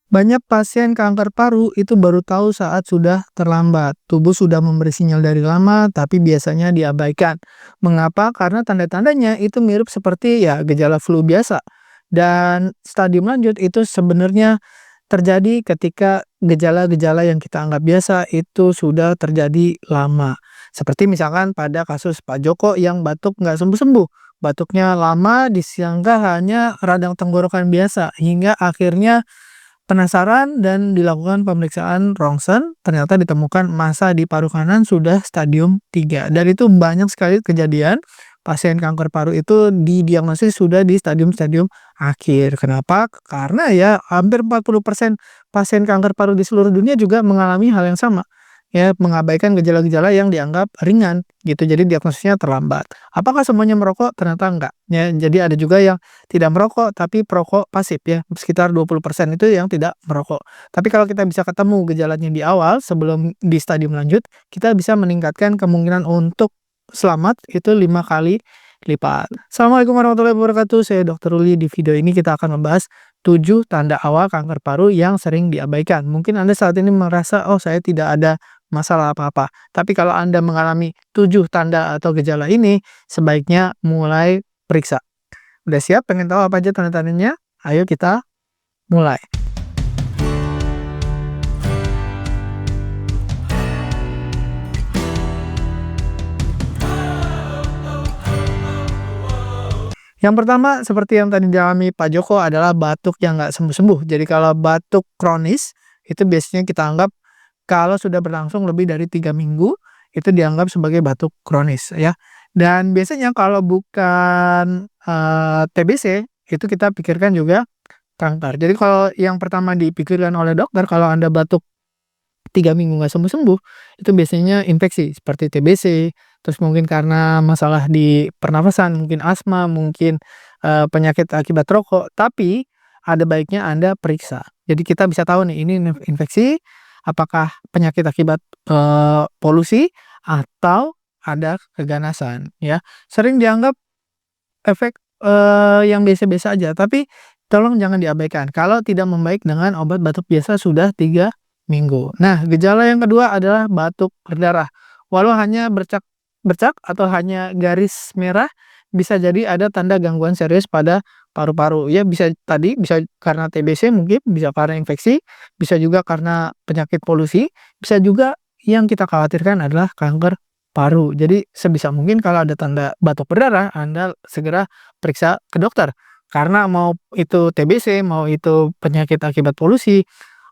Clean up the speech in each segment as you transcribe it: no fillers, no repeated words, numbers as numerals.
Banyak pasien kanker paru itu baru tahu saat sudah terlambat. Tubuh sudah memberi sinyal dari lama, tapi biasanya diabaikan. Mengapa? Karena tanda-tandanya itu mirip seperti ya gejala flu biasa. Dan stadium lanjut itu sebenarnya terjadi ketika gejala-gejala yang kita anggap biasa itu sudah terjadi lama. Seperti misalkan pada kasus Pak Joko yang batuk nggak sembuh-sembuh. Batuknya lama disangka hanya radang tenggorokan biasa, hingga akhirnya penasaran dan dilakukan pemeriksaan rongsen, ternyata ditemukan massa di paru kanan sudah stadium 3. Dan itu banyak sekali kejadian pasien kanker paru itu didiagnosis sudah di stadium-stadium akhir. Kenapa? Karena ya hampir 40% pasien kanker paru di seluruh dunia juga mengalami hal yang sama. Ya, mengabaikan gejala-gejala yang dianggap ringan gitu. Jadi diagnosisnya terlambat. Apakah semuanya merokok? Ternyata enggak. Ya, jadi ada juga yang tidak merokok tapi perokok pasif ya, sekitar 20% itu yang tidak merokok. Tapi kalau kita bisa ketemu gejalanya di awal sebelum di stadium lanjut, kita bisa meningkatkan kemungkinan untuk selamat itu 5 kali lipat. Assalamualaikum warahmatullahi wabarakatuh. Saya Dr. Ruli. Di video ini kita akan membahas 7 tanda awal kanker paru yang sering diabaikan. Mungkin Anda saat ini merasa, "Oh, saya tidak ada masalah apa-apa." Tapi kalau Anda mengalami 7 tanda atau gejala ini, sebaiknya mulai periksa. Udah siap pengen tahu apa aja tanda-tandanya? Ayo kita mulai. Yang pertama, seperti yang tadi dialami Pak Joko adalah batuk yang nggak sembuh-sembuh. Jadi kalau batuk kronis, itu biasanya kita anggap kalau sudah berlangsung lebih dari 3 minggu, itu dianggap sebagai batuk kronis ya. Dan biasanya kalau bukan, TBC, itu kita pikirkan juga kanker. Jadi kalau yang pertama dipikirkan oleh dokter kalau Anda batuk 3 minggu nggak sembuh-sembuh, itu biasanya infeksi seperti TBC, terus mungkin karena masalah di pernafasan, mungkin asma, mungkin, penyakit akibat rokok, tapi ada baiknya Anda periksa. Jadi kita bisa tahu nih ini infeksi, apakah penyakit akibat, polusi, atau ada keganasan ya. Sering dianggap efek, yang biasa-biasa aja, tapi tolong jangan diabaikan kalau tidak membaik dengan obat batuk biasa sudah 3 minggu. Nah, gejala yang kedua adalah batuk berdarah. Walau hanya bercak atau hanya garis merah, bisa jadi ada tanda gangguan serius pada paru-paru. Ya bisa karena TBC mungkin, bisa karena infeksi, bisa juga karena penyakit polusi, bisa juga yang kita khawatirkan adalah kanker paru. Jadi sebisa mungkin kalau ada tanda batuk berdarah, Anda segera periksa ke dokter. Karena mau itu TBC, mau itu penyakit akibat polusi,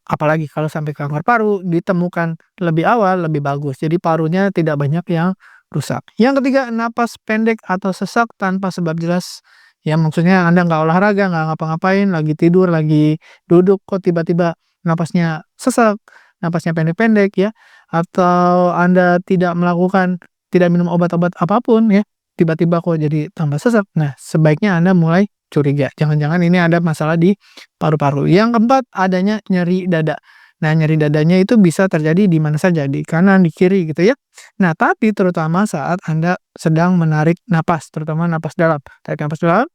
apalagi kalau sampai kanker paru ditemukan lebih awal lebih bagus. Jadi parunya tidak banyak yang rusak. Yang ketiga, napas pendek atau sesak tanpa sebab jelas. Ya maksudnya Anda nggak olahraga, nggak ngapa-ngapain, lagi tidur, lagi duduk, kok tiba-tiba napasnya sesak, napasnya pendek-pendek ya, atau Anda tidak minum obat-obat apapun ya, tiba-tiba kok jadi tambah sesak. Nah, sebaiknya Anda mulai curiga, jangan-jangan ini ada masalah di paru-paru. Yang keempat, adanya nyeri dada. Nah, nyeri dadanya itu bisa terjadi di mana saja, di kanan, di kiri gitu ya. Nah, tapi terutama saat Anda sedang menarik napas, terutama napas dalam. Tarik napas dalam,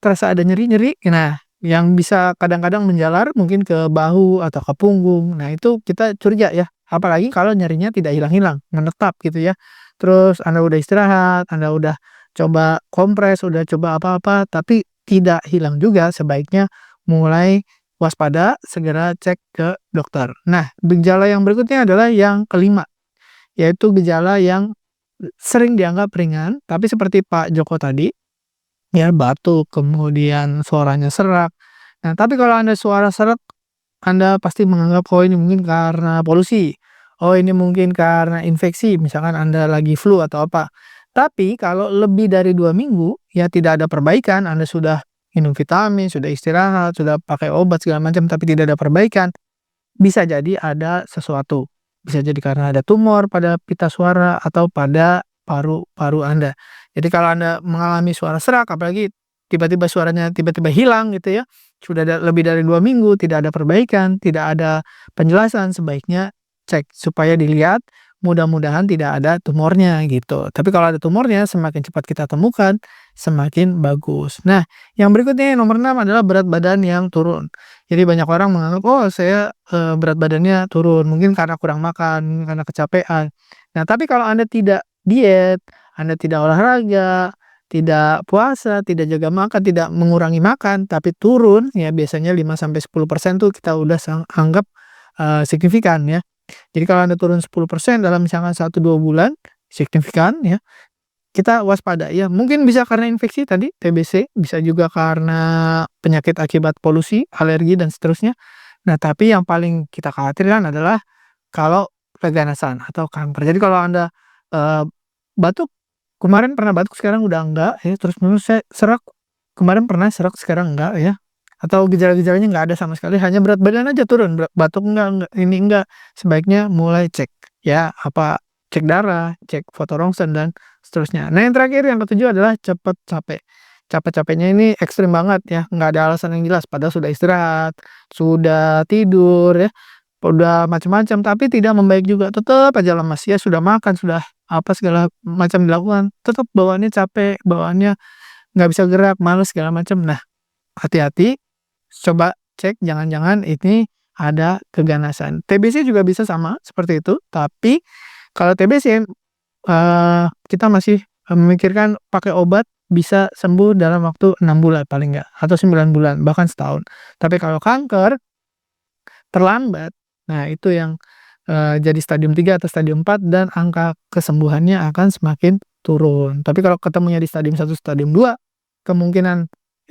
terasa ada nyeri-nyeri. Nah, yang bisa kadang-kadang menjalar mungkin ke bahu atau ke punggung. Nah, itu kita curiga ya. Apalagi kalau nyerinya tidak hilang-hilang, menetap gitu ya. Terus Anda udah istirahat, Anda udah coba kompres, udah coba apa-apa, tapi tidak hilang juga, sebaiknya mulai waspada, segera cek ke dokter. Nah, gejala yang berikutnya adalah yang kelima, yaitu gejala yang sering dianggap ringan, tapi seperti Pak Joko tadi, ya batuk, kemudian suaranya serak. Nah, tapi kalau Anda suara serak, Anda pasti menganggap, "Oh, ini mungkin karena polusi. Oh, ini mungkin karena infeksi," misalkan Anda lagi flu atau apa. Tapi kalau lebih dari 2 minggu, ya tidak ada perbaikan, Anda sudah minum vitamin, sudah istirahat, sudah pakai obat segala macam, tapi tidak ada perbaikan, bisa jadi ada sesuatu. Bisa jadi karena ada tumor pada pita suara atau pada paru-paru Anda. Jadi kalau Anda mengalami suara serak, apalagi tiba-tiba suaranya tiba-tiba hilang gitu ya, sudah lebih dari 2 minggu, tidak ada perbaikan, tidak ada penjelasan, sebaiknya cek supaya dilihat mudah-mudahan tidak ada tumornya gitu. Tapi kalau ada tumornya semakin cepat kita temukan, semakin bagus. Nah, yang berikutnya yang nomor 6 adalah berat badan yang turun. Jadi banyak orang menganggap, "Oh saya, berat badannya turun," mungkin karena kurang makan, karena kecapean. Nah, tapi kalau Anda tidak diet, Anda tidak olahraga, tidak puasa, tidak jaga makan, tidak mengurangi makan, tapi turun, ya biasanya 5-10% tuh kita udah anggap, signifikan ya. Jadi kalau Anda turun 10% dalam misalkan 1-2 bulan, signifikan ya, kita waspada ya. Mungkin bisa karena infeksi tadi, TBC, bisa juga karena penyakit akibat polusi, alergi, dan seterusnya. Nah, tapi yang paling kita khawatirkan adalah kalau keganasan atau kanker. Jadi kalau Anda, eee, batuk, kemarin pernah batuk sekarang udah enggak ya, terus menerus serak, kemarin pernah serak sekarang enggak ya, atau gejala-gejalanya nggak ada sama sekali, hanya berat badan aja turun, batuk enggak, ini enggak, sebaiknya mulai cek ya, cek darah, cek foto rongsen, dan seterusnya. Nah, yang terakhir, yang ketujuh adalah cepet capek. Capek-capeknya ini ekstrim banget ya, nggak ada alasan yang jelas, padahal sudah istirahat, sudah tidur ya, udah macam-macam, tapi tidak membaik juga, tetap aja lemas. Ya sudah makan, sudah apa segala macam dilakukan, tetap bawaannya capek, bawaannya nggak bisa gerak, males segala macam. Nah, hati-hati, coba cek jangan-jangan ini ada keganasan. TBC juga bisa sama seperti itu, tapi kalau TBC, kita masih, memikirkan pakai obat bisa sembuh dalam waktu 6 bulan paling nggak, atau 9 bulan, bahkan setahun. Tapi kalau kanker terlambat, nah itu yang, jadi stadium 3 atau stadium 4 dan angka kesembuhannya akan semakin turun. Tapi kalau ketemunya di stadium 1, stadium 2, kemungkinan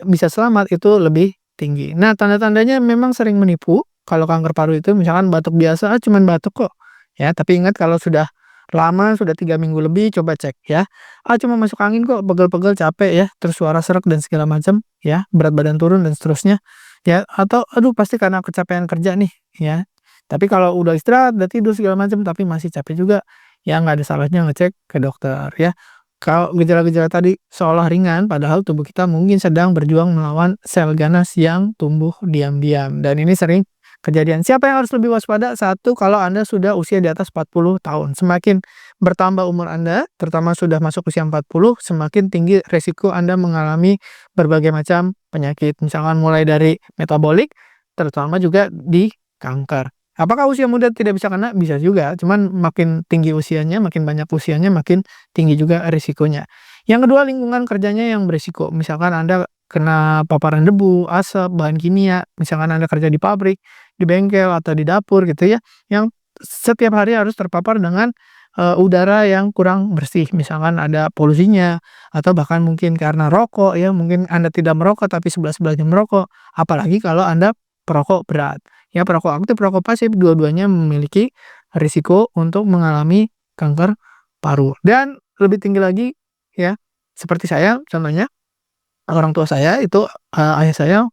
bisa selamat itu lebih tinggi. Nah, tanda-tandanya memang sering menipu, kalau kanker paru itu misalkan batuk biasa, "Ah, cuman batuk kok." Ya, tapi ingat kalau sudah lama, sudah 3 minggu lebih, coba cek ya. "Ah, cuma masuk angin kok, pegel-pegel, capek ya, terus suara serak dan segala macam," ya, berat badan turun dan seterusnya. Ya, atau, "Aduh pasti karena kecapean kerja nih," ya. Tapi kalau udah istirahat, udah tidur segala macam, tapi masih capek juga, ya nggak ada salahnya ngecek ke dokter ya. Kalau gejala-gejala tadi seolah ringan, padahal tubuh kita mungkin sedang berjuang melawan sel ganas yang tumbuh diam-diam, dan ini sering kejadian. Siapa yang harus lebih waspada? Satu, kalau Anda sudah usia di atas 40 tahun. Semakin bertambah umur Anda, terutama sudah masuk usia 40, semakin tinggi resiko Anda mengalami berbagai macam penyakit. Misalkan mulai dari metabolik, terutama juga di kanker. Apakah usia muda tidak bisa kena? Bisa juga, cuman makin tinggi usianya, makin banyak usianya, makin tinggi juga risikonya. Yang kedua, lingkungan kerjanya yang berisiko. Misalkan Anda kena paparan debu, asap, bahan kimia, misalkan Anda kerja di pabrik, di bengkel, atau di dapur gitu ya, yang setiap hari harus terpapar dengan, udara yang kurang bersih. Misalkan ada polusinya, atau bahkan mungkin karena rokok ya, mungkin Anda tidak merokok tapi sebelah-sebelahnya merokok, apalagi kalau Anda perokok berat. Ya, perokok aktif, perokok pasif, dua-duanya memiliki risiko untuk mengalami kanker paru. Dan lebih tinggi lagi ya, seperti saya contohnya, orang tua saya itu, ayah saya,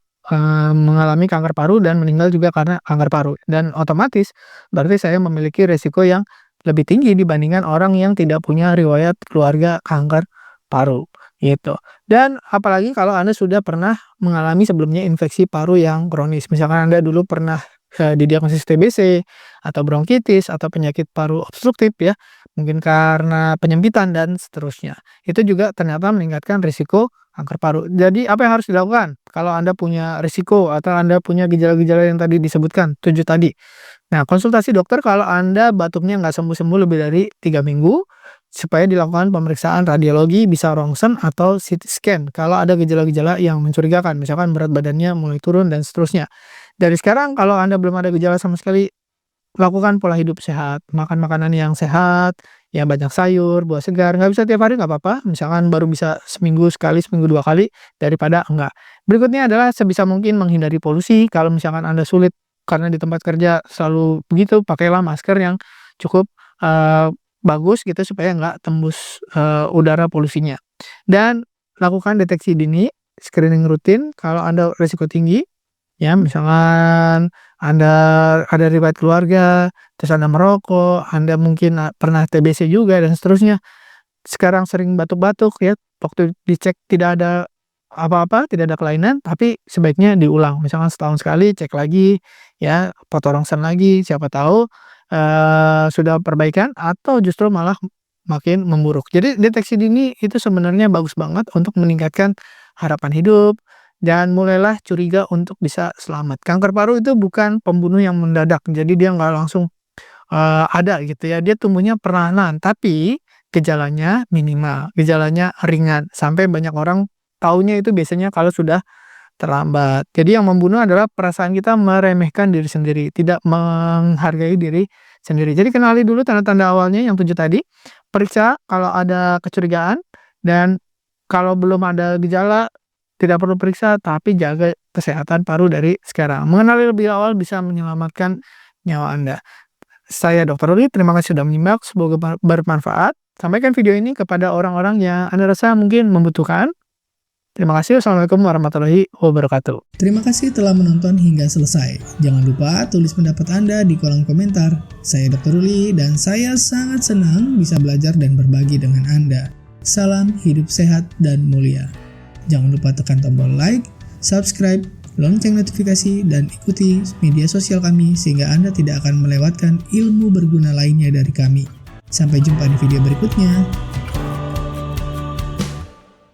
mengalami kanker paru dan meninggal juga karena kanker paru, dan otomatis berarti saya memiliki risiko yang lebih tinggi dibandingkan orang yang tidak punya riwayat keluarga kanker paru, gitu. Dan apalagi kalau Anda sudah pernah mengalami sebelumnya infeksi paru yang kronis, misalkan Anda dulu pernah, didiagnosis TBC, atau bronkitis, atau penyakit paru obstruktif ya, mungkin karena penyempitan dan seterusnya. Itu juga ternyata meningkatkan risiko kanker paru. Jadi apa yang harus dilakukan kalau Anda punya risiko atau Anda punya gejala-gejala yang tadi disebutkan, 7 tadi? Nah, konsultasi dokter kalau Anda batuknya nggak sembuh-sembuh lebih dari 3 minggu, supaya dilakukan pemeriksaan radiologi, bisa rongsen atau CT scan kalau ada gejala-gejala yang mencurigakan, misalkan berat badannya mulai turun dan seterusnya. Dari sekarang kalau Anda belum ada gejala sama sekali, lakukan pola hidup sehat, makan makanan yang sehat, ya banyak sayur, buah segar, nggak bisa tiap hari nggak apa-apa, misalkan baru bisa seminggu sekali, seminggu 2 kali, daripada enggak. Berikutnya adalah sebisa mungkin menghindari polusi, kalau misalkan Anda sulit karena di tempat kerja selalu begitu, pakailah masker yang cukup, bagus gitu supaya nggak tembus, udara polusinya. Dan lakukan deteksi dini, screening rutin kalau Anda risiko tinggi. Ya, misalkan Anda ada riwayat keluarga, terus Anda merokok, Anda mungkin, pernah TBC juga dan seterusnya. Sekarang sering batuk-batuk ya, waktu dicek tidak ada apa-apa, tidak ada kelainan, tapi sebaiknya diulang. Misalkan setahun sekali cek lagi ya, foto rongsen lagi, siapa tahu, sudah perbaikan atau justru malah makin memburuk. Jadi deteksi dini itu sebenarnya bagus banget untuk meningkatkan harapan hidup dan mulailah curiga untuk bisa selamat. Kanker paru itu bukan pembunuh yang mendadak, jadi dia nggak langsung ada gitu ya, dia tumbuhnya perlahan, tapi gejalanya minimal, gejalanya ringan, sampai banyak orang taunya itu biasanya kalau sudah terlambat. Jadi yang membunuh adalah perasaan kita meremehkan diri sendiri, tidak menghargai diri sendiri. Jadi kenali dulu tanda-tanda awalnya yang 7 tadi, periksa kalau ada kecurigaan, dan kalau belum ada gejala tidak perlu periksa, tapi jaga kesehatan paru dari sekarang. Mengenali lebih awal bisa menyelamatkan nyawa Anda. Saya Dr. Ruli, terima kasih sudah menyimak, semoga bermanfaat. Sampaikan video ini kepada orang-orang yang Anda rasa mungkin membutuhkan. Terima kasih. Wassalamualaikum warahmatullahi wabarakatuh. Terima kasih telah menonton hingga selesai. Jangan lupa tulis pendapat Anda di kolom komentar. Saya Dr. Ruli dan saya sangat senang bisa belajar dan berbagi dengan Anda. Salam hidup sehat dan mulia. Jangan lupa tekan tombol like, subscribe, lonceng notifikasi, dan ikuti media sosial kami sehingga Anda tidak akan melewatkan ilmu berguna lainnya dari kami. Sampai jumpa di video berikutnya.